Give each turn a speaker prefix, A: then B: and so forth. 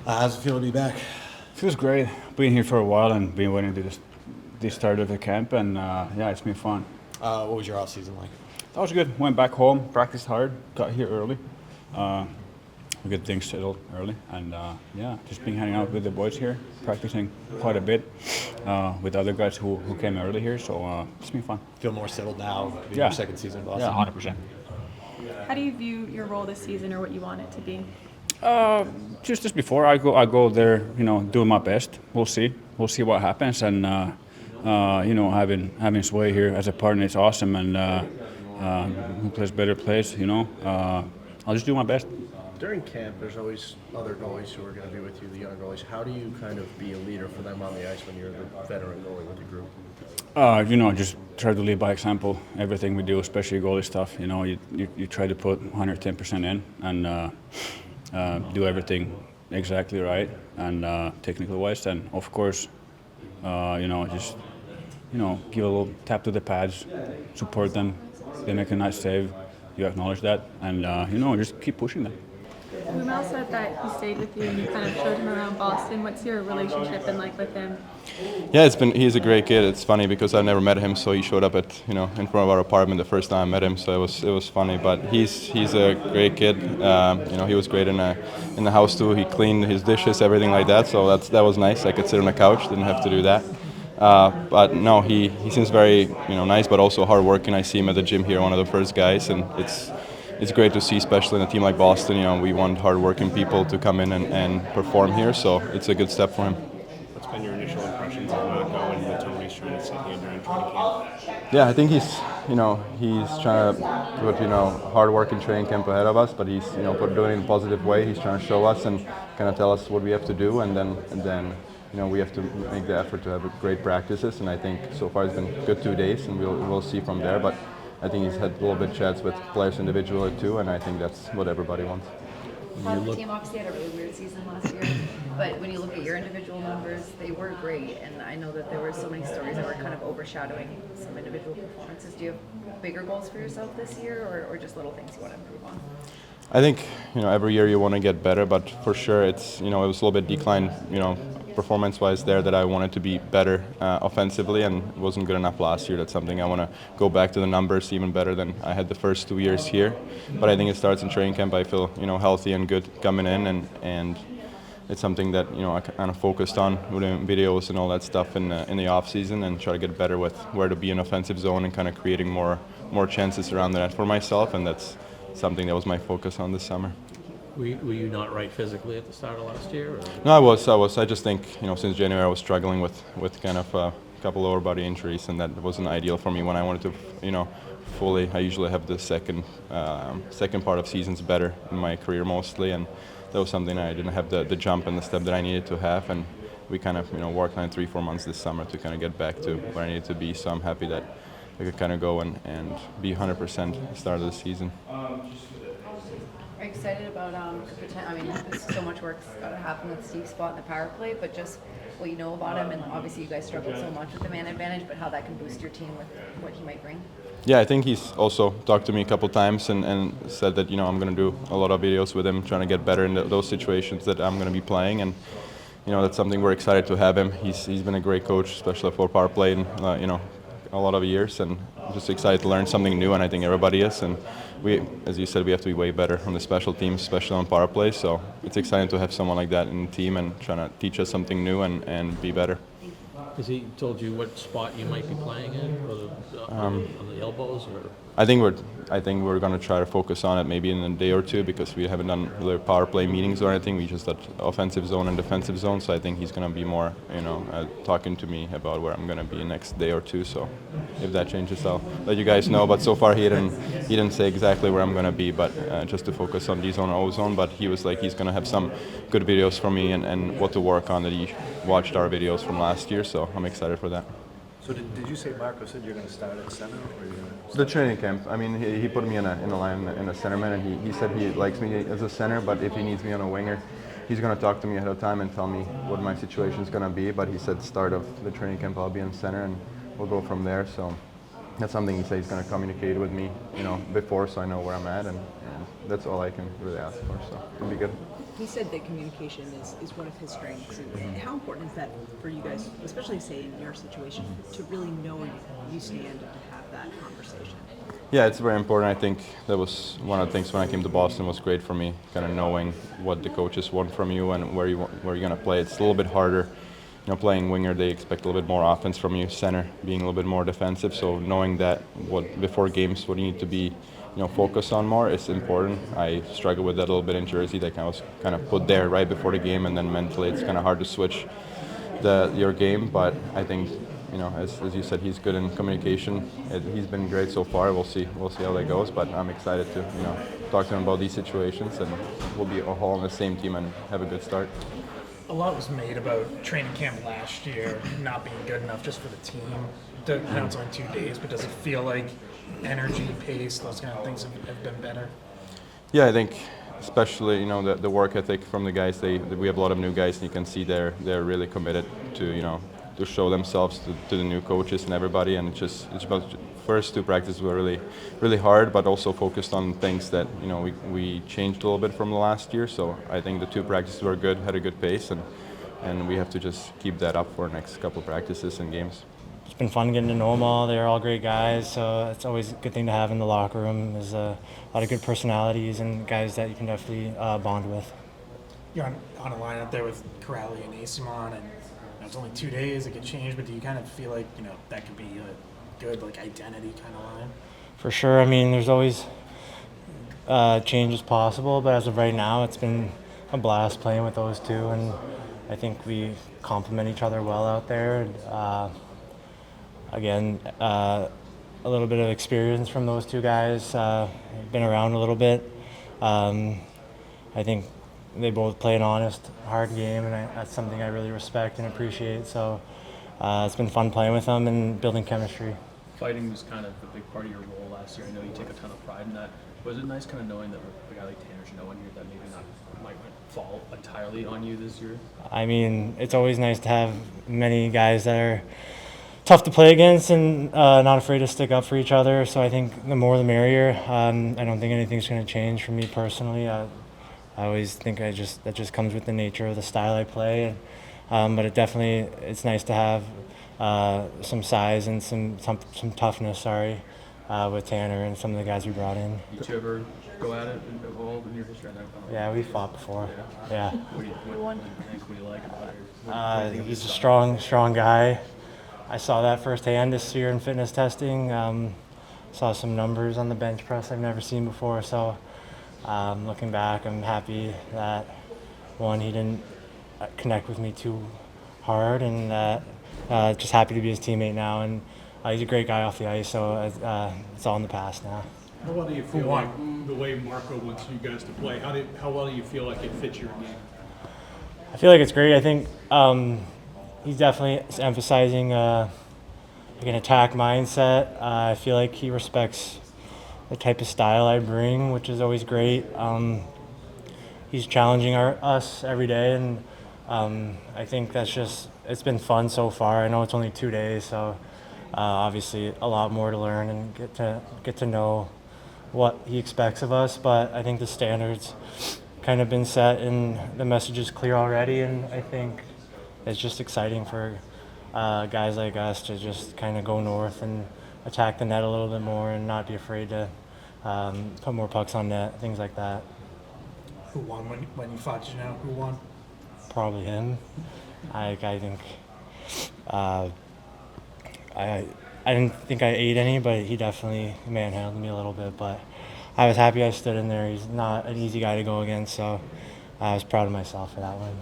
A: How's it feel to be back?
B: Feels great. Been here for a while and been waiting to this start of the camp, and yeah, it's been fun.
A: What was your off season like?
B: That was good. Went back home, practiced hard, got here early. We get things settled early, and yeah, just been hanging out with the boys here, practicing quite a bit with other guys who came early here. So it's been fun.
A: Feel more settled now in
B: Yeah.
A: your second season in Boston?
B: Yeah, 100%.
C: How do you view your role this season or what you want it to be?
B: Just as before, I go there, doing my best. We'll see what happens, and having Sway here as a partner is awesome, and who plays better plays, I'll just do my best.
D: During camp, there's always other goalies who are going to be with you, the young goalies. How do you kind of be a leader for them on the ice when you're the veteran goalie with the group?
B: Just try to lead by example. Everything we do, especially goalie stuff, you try to put 110% in and do everything exactly right and technical wise, and of course, just give a little tap to the pads, support them. They make a nice save. You acknowledge that, and just keep pushing them.
C: Umel said that he stayed with you and you kind of showed him around Boston. What's your relationship been like with him?
E: Yeah, he's a great kid. It's funny because I've never met him, so he showed up at in front of our apartment the first time I met him, so it was funny. But he's a great kid. He was great in the house too. He cleaned his dishes, everything like that. So that was nice. I could sit on the couch, didn't have to do that. But no, he seems very nice, but also hardworking. I see him at the gym here, one of the first guys, and it's great to see, especially in a team like Boston. We want hardworking people to come in and perform here, so it's a good step for him.
F: What's been your initial impressions of not going with Tony's trying to sit here during training camp?
E: Yeah, I think he's trying to put hard work in training camp ahead of us, but he's doing it in a positive way. He's trying to show us and kind of tell us what we have to do, and then we have to make the effort to have great practices. And I think so far it's been good 2 days, and we'll see from there. But I think he's had a little bit chats with players individually too, and I think that's what everybody wants.
G: The team obviously had a really weird season last year, but when you look at your individual numbers, they were great, and I know that there were so many stories that were kind of overshadowing some individual performances. Do you have bigger goals for yourself this year, or just little things you want to improve on?
E: I think every year you want to get better, but for sure it's it was a little bit declined performance-wise there, that I wanted to be better offensively, and it wasn't good enough last year. That's something I want to go back to the numbers even better than I had the first 2 years here. But I think it starts in training camp. I feel healthy and good coming in, and it's something that I kind of focused on doing videos and all that stuff in the off season, and try to get better with where to be in offensive zone and kind of creating more chances around the net for myself, and that's something that was my focus on this summer.
H: Were you not right physically at the start of last year? Or?
E: No, I was. I just think since January I was struggling with kind of a couple lower body injuries, and that wasn't ideal for me when I wanted to fully. I usually have the second part of seasons better in my career mostly, and that was something I didn't have the jump and the step that I needed to have, and we kind of worked on 3-4 months this summer to kind of get back to where I needed to be. So I'm happy that I could kind of go and be 100% at the start of the season.
G: Are you excited about so much work's got to happen with Steve's spot in the power play, but just what you know about him, and obviously you guys struggled so much with the man advantage, but how that can boost your team with what he might bring?
E: Yeah, I think he's also talked to me a couple times and said that I'm going to do a lot of videos with him, trying to get better in those situations that I'm going to be playing, and that's something we're excited to have him. He's been a great coach, especially for power play, and a lot of years, and I'm just excited to learn something new, and I think everybody is. And we, as you said, we have to be way better on the special teams, especially on power play. So it's exciting to have someone like that in the team and trying to teach us something new and be better.
H: Has he told you what spot you might be playing in, or on the elbows, or?
E: I think we're going to try to focus on it maybe in a day or two, because we haven't done really power play meetings or anything. We just did offensive zone and defensive zone. So I think he's going to be more, talking to me about where I'm going to be next day or two. So if that changes, I'll let you guys know. But so far he didn't say exactly where I'm going to be, but just to focus on D zone or O zone. But he was like he's going to have some good videos for me and what to work on, that he watched our videos from last year. So I'm excited for that.
D: So did you say Marco said you're going to start at center, or you're going to?
E: The training camp. I mean, he put me in a line in a centerman, and he said he likes me as a center, but if he needs me on a winger, he's going to talk to me ahead of time and tell me what my situation is going to be. But he said start of the training camp I'll be in center, and we'll go from there. So that's something he said he's going to communicate with me, before, so I know where I'm at, and that's all I can really ask for. So it'll be good.
I: he said that communication is one of his strengths. And how important is that for you guys, especially say in your situation, to really know where you stand and to have that conversation?
E: Yeah, it's very important. I think that was one of the things when I came to Boston was great for me, kind of knowing what the coaches want from you and where you're going to play. It's a little bit harder. You know, playing winger, they expect a little bit more offense from you. Center, being a little bit more defensive. So knowing that before games, what you need to be, focus on more is important. I struggle with that a little bit in Jersey. That I was kind of put there right before the game, and then mentally it's kind of hard to switch your game. But I think, as you said, he's good in communication. He's been great so far. We'll see how that goes. But I'm excited to talk to him about these situations, and we'll be all on the same team and have a good start.
J: A lot was made about training camp last year not being good enough just for the team. I know it's only 2 days, but does it feel like energy, pace, those kind of things have been better?
E: Yeah, I think especially the work ethic from the guys. We have a lot of new guys, and you can see they're really committed to show themselves to the new coaches and everybody. And it's about first 2 practices were really hard, but also focused on things that we changed a little bit from the last year. So I think the 2 practices were good, had a good pace, and we have to just keep that up for the next couple of practices and games.
K: It's been fun getting to know them all. They're all great guys, so it's always a good thing to have in the locker room. There's a lot of good personalities and guys that you can definitely bond with.
J: You're on a line up there with Corrali and Asimon, and it's only 2 days, it could change, but do you kind of feel like that could be a good identity kind of line?
K: For sure. I mean, there's always changes possible, but as of right now, it's been a blast playing with those 2, and I think we complement each other well out there. Again, a little bit of experience from those 2 guys. Been around a little bit. I think they both play an honest, hard game, and that's something I really respect and appreciate. So it's been fun playing with them and building chemistry.
L: Fighting was kind of a big part of your role last year. I know you take a ton of pride in that. Was it nice kind of knowing that a guy like Tanner's knowing here that maybe might fall entirely on you this year? I
K: mean, it's always nice to have many guys that are tough to play against and not afraid to stick up for each other. So I think the more the merrier. I don't think anything's going to change for me personally. I always think that just comes with the nature of the style I play. But it's nice to have some size and some toughness. With Tanner and some of the guys we brought in.
L: Did you ever go at it at all in your history?
K: Yeah, we fought before. Yeah.
L: What do you like about it?
K: He's a strong guy. I saw that firsthand this year in fitness testing. Saw some numbers on the bench press I've never seen before. So looking back, I'm happy that he didn't connect with me too hard, and just happy to be his teammate now. And he's a great guy off the ice, so it's all in the past now.
M: How well do you feel like the way Marco wants you guys to play? How well do you feel like it fits your game?
K: I feel like it's great. I think he's definitely emphasizing an attack mindset. I feel like he respects the type of style I bring, which is always great. He's challenging us every day, and I think it's been fun so far. I know it's only 2 days, so obviously a lot more to learn and get to know what he expects of us. But I think the standards kind of been set and the message is clear already, and I think it's just exciting for guys like us to just kind of go north and attack the net a little bit more and not be afraid to put more pucks on net, things like that.
J: Who won when you fought? Who won?
K: Probably him. I think I didn't think I ate any, but he definitely manhandled me a little bit. But I was happy I stood in there. He's not an easy guy to go against, so I was proud of myself for that one.